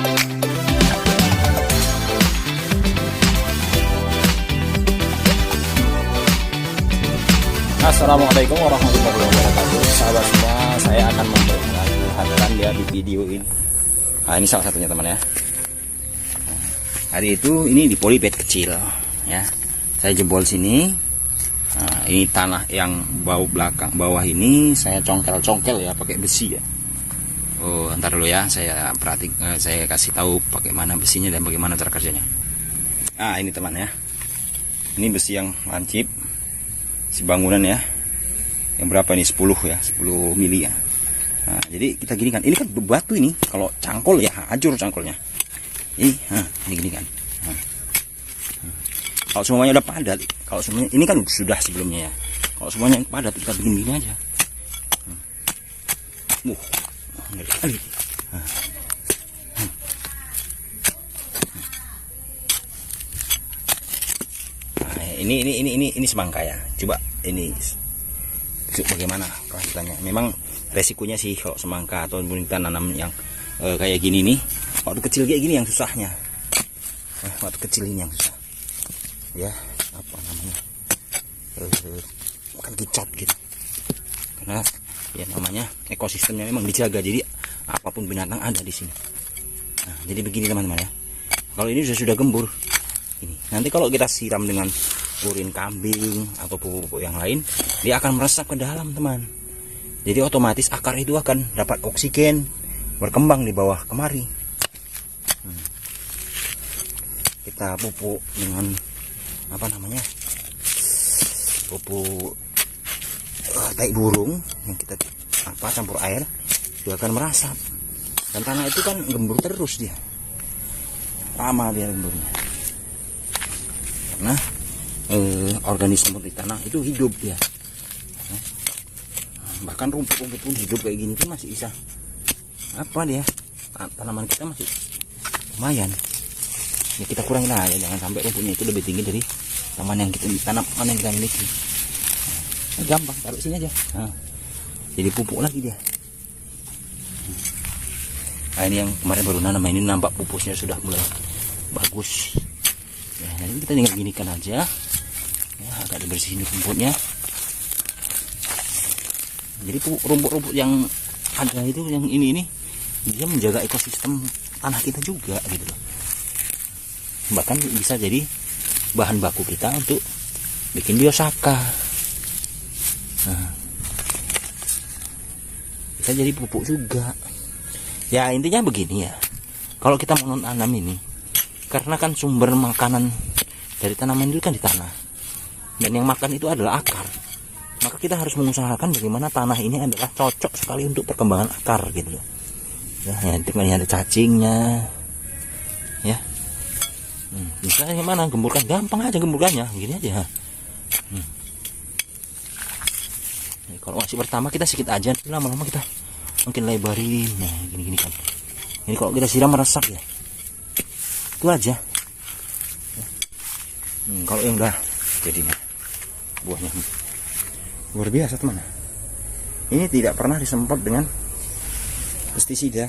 Assalamualaikum warahmatullahi wabarakatuh. Sahabat semua, saya akan memperlihatkan ya di video ini. Nah, ini salah satunya teman ya. Hari itu ini di polybag kecil ya. Saya jebol sini. Nah, ini tanah yang bawah ini saya congkel ya pakai besi ya. Oh, ntar dulu ya, saya kasih tahu bagaimana besinya dan bagaimana cara kerjanya. Nah, ini teman ya. Ini besi yang lancip. Si bangunan ya, yang berapa ini, 10 ya, 10 mili ya. Nah, jadi kita gini kan, ini kan batu ini, kalau cangkol ya hancur cangkolnya. Ini gini kan. Kalau semuanya udah padat, kalau semuanya ini kan sudah sebelumnya ya. Kalau semuanya padat kita bikin gini aja. Ngeri kali. Ini semangka ya. Coba ini bagaimana kelanjutannya. Memang resikonya sih kalau semangka atau kita nanam yang kayak gini nih, waktu kecil kayak gini yang susahnya. Waktu kecil ini yang susah. Ya, apa namanya? Makan kicot gitu. Karena ya namanya ekosistemnya memang dijaga, jadi apapun binatang ada di sini. Nah, jadi begini teman-teman ya. Kalau ini sudah gembur. Ini. Nanti kalau kita siram dengan urin kambing atau pupuk yang lain, dia akan meresap ke dalam teman. Jadi otomatis akar itu akan dapat oksigen, berkembang di bawah kemari. Kita pupuk dengan apa namanya, pupuk tai burung yang kita campur air, dia akan merasap. Dan tanah itu kan gembur terus dia, lama dia gemburnya. Karena organisme di tanah itu hidup ya. Bahkan rumput-rumput pun hidup kayak gini pun masih bisa dia, tanaman kita masih lumayan ya. Kita kurangin aja, jangan sampai rumputnya itu lebih tinggi dari tanaman yang kita miliki. Gampang, taruh sini aja. Jadi pupuk lagi dia. Nah, ini yang kemarin baru nanam, ini nampak pupusnya sudah mulai bagus ya. Jadi kita tinggal ginikan aja ya, agak dibersihin rumputnya. Jadi rumput-rumput yang ada itu, yang ini dia menjaga ekosistem tanah kita juga gitu loh. Bahkan bisa jadi bahan baku kita untuk bikin biosaka. Bisa jadi pupuk juga ya. Intinya begini ya, kalau kita mau nanam ini, karena kan sumber makanan dari tanaman itu kan di tanah, dan yang makan itu adalah akar. Maka kita harus mengusahakan bagaimana tanah ini adalah cocok sekali untuk perkembangan akar gitu loh. Ya, ini ada cacingnya ya. Bisa gimana gemburkan, gampang aja gemburkannya, gini aja. Kalau masih pertama kita sedikit aja, lama-lama kita mungkin lebarin. Nah, gini kan. Ini kalau kita siram meresap ya. Itu aja. Kalau yang udah jadinya buahnya luar biasa teman. Ini tidak pernah disemprot dengan pestisida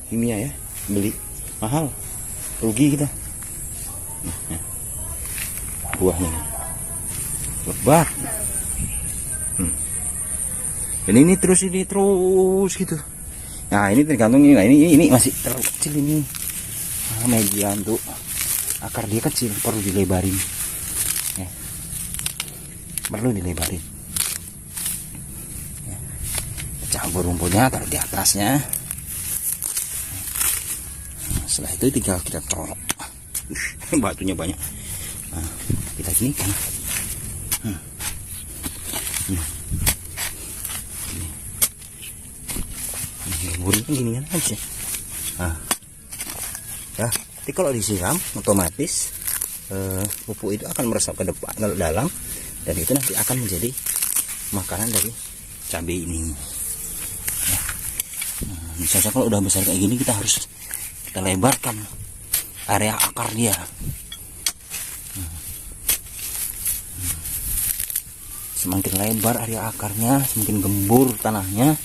kimia ya. Beli mahal, rugi kita. Buahnya lebat. Dan ini terus gitu. Nah, ini tergantung ini. Nah, ini masih terlalu kecil ini. Media untuk akar dia kecil, perlu dilebarin. Ya. Perlu dilebarin. Ya. Campur rumputnya, taruh di atasnya. Setelah itu tinggal kita colok. Batunya banyak. Nah, kita gini kan. Gini kan aja. Ya, tapi kalau disiram otomatis pupuk itu akan meresap ke depan, ke dalam, dan itu nanti akan menjadi makanan dari cabai ini. Ya. Misalnya kalau udah besar kayak gini, kita harus lebarkan area akar dia. Semakin lebar area akarnya, semakin gembur tanahnya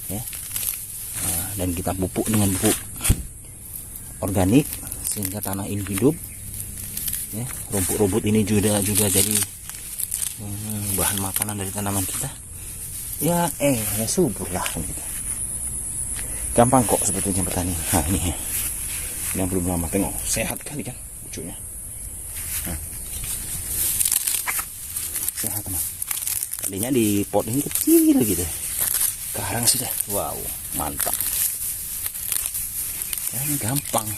ya. Dan kita pupuk dengan pupuk organik sehingga tanah ini hidup ya. Rumput-rumput ini juga jadi bahan makanan dari tanaman kita ya. Ya subur lah gitu. Gampang kok sebetulnya bertani. Nah ini yang belum lama, tengok sehat kali kan ujungnya. Nah, sehat teman. Tadinya di pot ini kecil gitu, sekarang sudah wow mantap ya. Ini gampang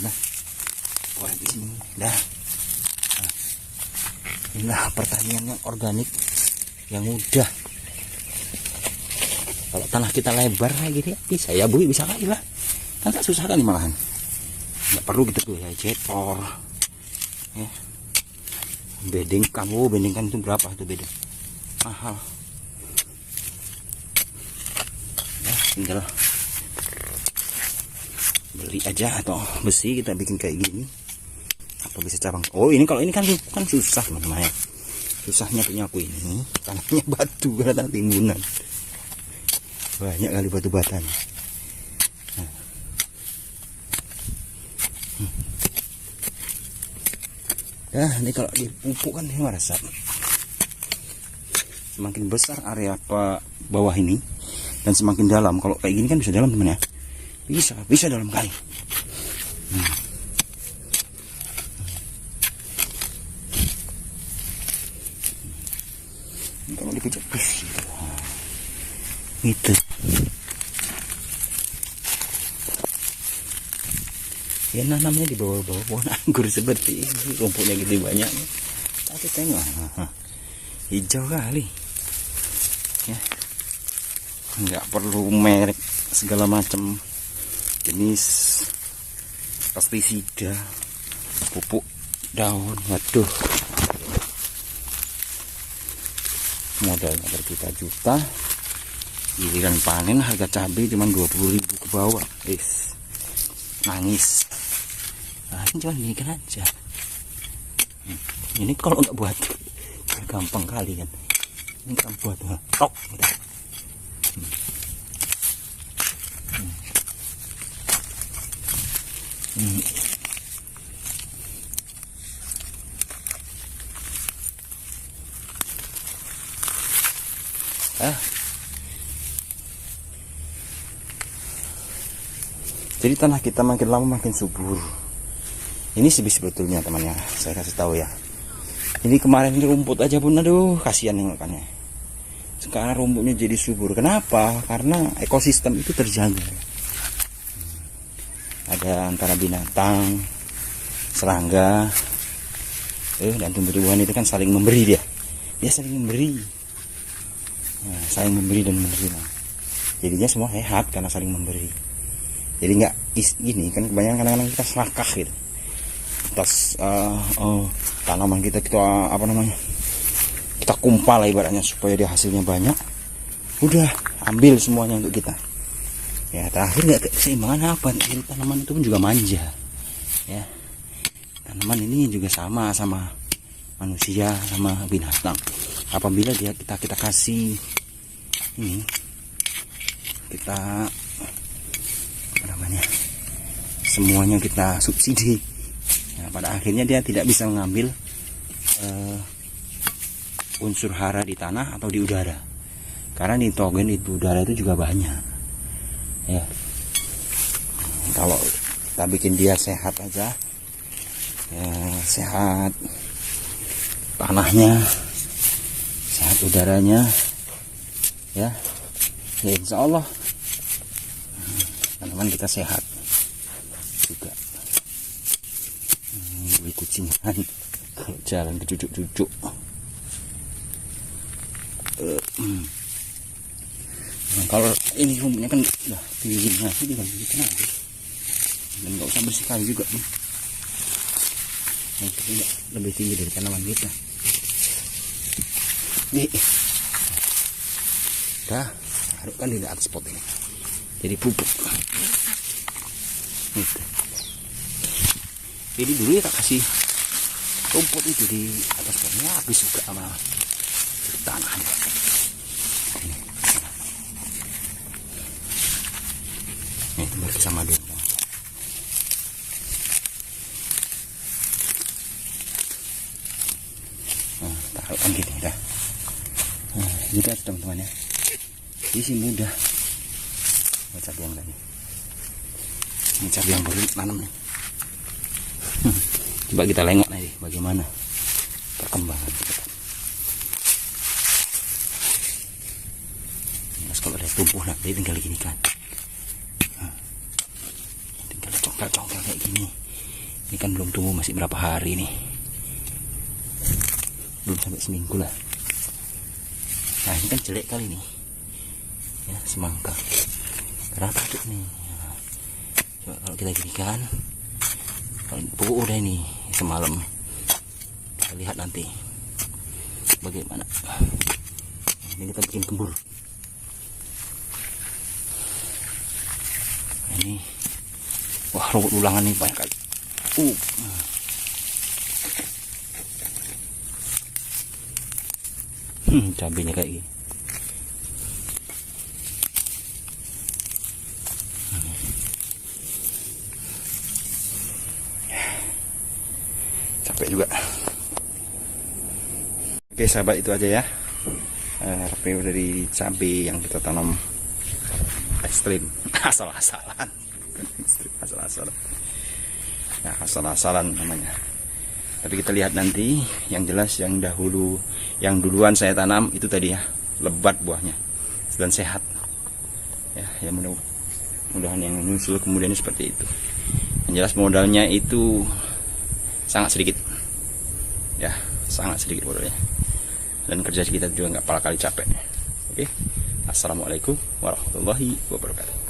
nah, buat di sini dah. Nah, inilah pertanian yang organik yang mudah. Kalau tanah kita lebar kayak gini bisa ya Bu, bisa kali lah kan, tak susah kan malahan, nggak perlu gitu tuh ya jetor ya. Bedengkan, bedengkan itu berapa tuh bedeng, mahal ya. Tinggal beli aja atau besi kita bikin kayak gini, apa bisa cabang. Oh ini kalau ini kan susah teman-teman ya. Susahnya punya aku ini tanahnya batu karena tanah timbunan, banyak kali batu batanya. Nah, ini kalau dipupuk kan ini meresap. Semakin besar area bawah ini dan semakin dalam. Kalau kayak gini kan bisa dalam teman ya. Bisa dalam kali. Kalau dipijak gitu. Ya nanamnya di bawah-bawah pohon anggur seperti ini, rumputnya gitu banyak. Tapi tengok, hijau kali. Ya, nggak perlu merek segala macam jenis pestisida, pupuk daun. Waduh, modalnya berjuta-juta, giliran panen harga cabai cuma 20.000 ke bawah. Nangis. Nah, ini cuma gini kan aja. Ini kalau nggak buat gampang kali kan. Ini kan buat tok udah. Jadi tanah kita makin lama makin subur. Ini sih sebetulnya temannya, saya kasih tahu ya. Ini kemarin ini rumput aja pun aduh kasihan nengokannya. Sekarang rumputnya jadi subur. Kenapa? Karena ekosistem itu terjaga. Ada antara binatang, serangga, dan tumbuh-tumbuhan itu kan saling memberi dia. Dia saling memberi. Nah, saling memberi dan menerima. Jadinya semua sehat karena saling memberi. Jadi nggak gini kan, kebanyakan kadang-kadang kita serakah gitu atas tanaman kita apa namanya, kita kumpal lah ibaratnya supaya dia hasilnya banyak, udah ambil semuanya untuk kita ya. Terakhir nggak keseimbangan apa. Jadi tanaman itu pun juga manja ya. Tanaman ini juga sama manusia, sama binatang. Apabila kita kasih ini, kita semuanya kita subsidi, nah, pada akhirnya dia tidak bisa mengambil unsur hara di tanah atau di udara, karena nitrogen di udara itu juga banyak ya. Kalau kita bikin dia sehat aja ya, sehat tanahnya, sehat udaranya ya, insya Allah tanaman kita sehat juga. Beli kucingan kalau jalan ke cucuk-cucuk. Nah, kalau ini rumputnya kan udah tinggi gini, nah ini kan bikin aja dan nggak usah bersih kali juga nih. Yang tidak lebih tinggi dari tanaman kita nih. Dah taruhkan di atas pot ini jadi pupuk gitu. Jadi dulu ya tak kasih rumput itu di atas potnya, habis juga sama tanahnya. Ini bersama dulu. gini dah. Nah, gitu teman-teman ya. Ini sih mudah. Ini cabai yang tadi. Ini cabai yang baru tanam nih. Coba kita lengok nih bagaimana perkembangan kita. Mas kalau ada tumbuh nanti tinggal gini kan. Tinggal congkel-congkel kayak gini. Ini kan belum tumbuh, masih berapa hari nih. Belum sampai seminggu lah. Nah ini kan jelek kali nih ya, semangka berapa tuh nih ya. Coba kalau kita ginikan, pokok udah ini semalam, kita lihat nanti bagaimana. Ini kita bikin kembur. Nah, ini wah, rumput ulangan nih banyak kali. Cabenya kayak gini. Capek juga. Oke sahabat, itu aja ya review dari cabai yang kita tanam ekstrim. Asal-asalan. Asal-asalan. Ya, asal-asalan namanya. Tapi kita lihat nanti, yang jelas yang duluan saya tanam itu tadi ya, lebat buahnya dan sehat. Ya mudah-mudahan yang nyusul kemudian seperti itu. Yang jelas modalnya itu sangat sedikit. Ya, sangat sedikit modalnya. Dan kerja kita juga nggak pala kali capek. Oke. Assalamualaikum warahmatullahi wabarakatuh.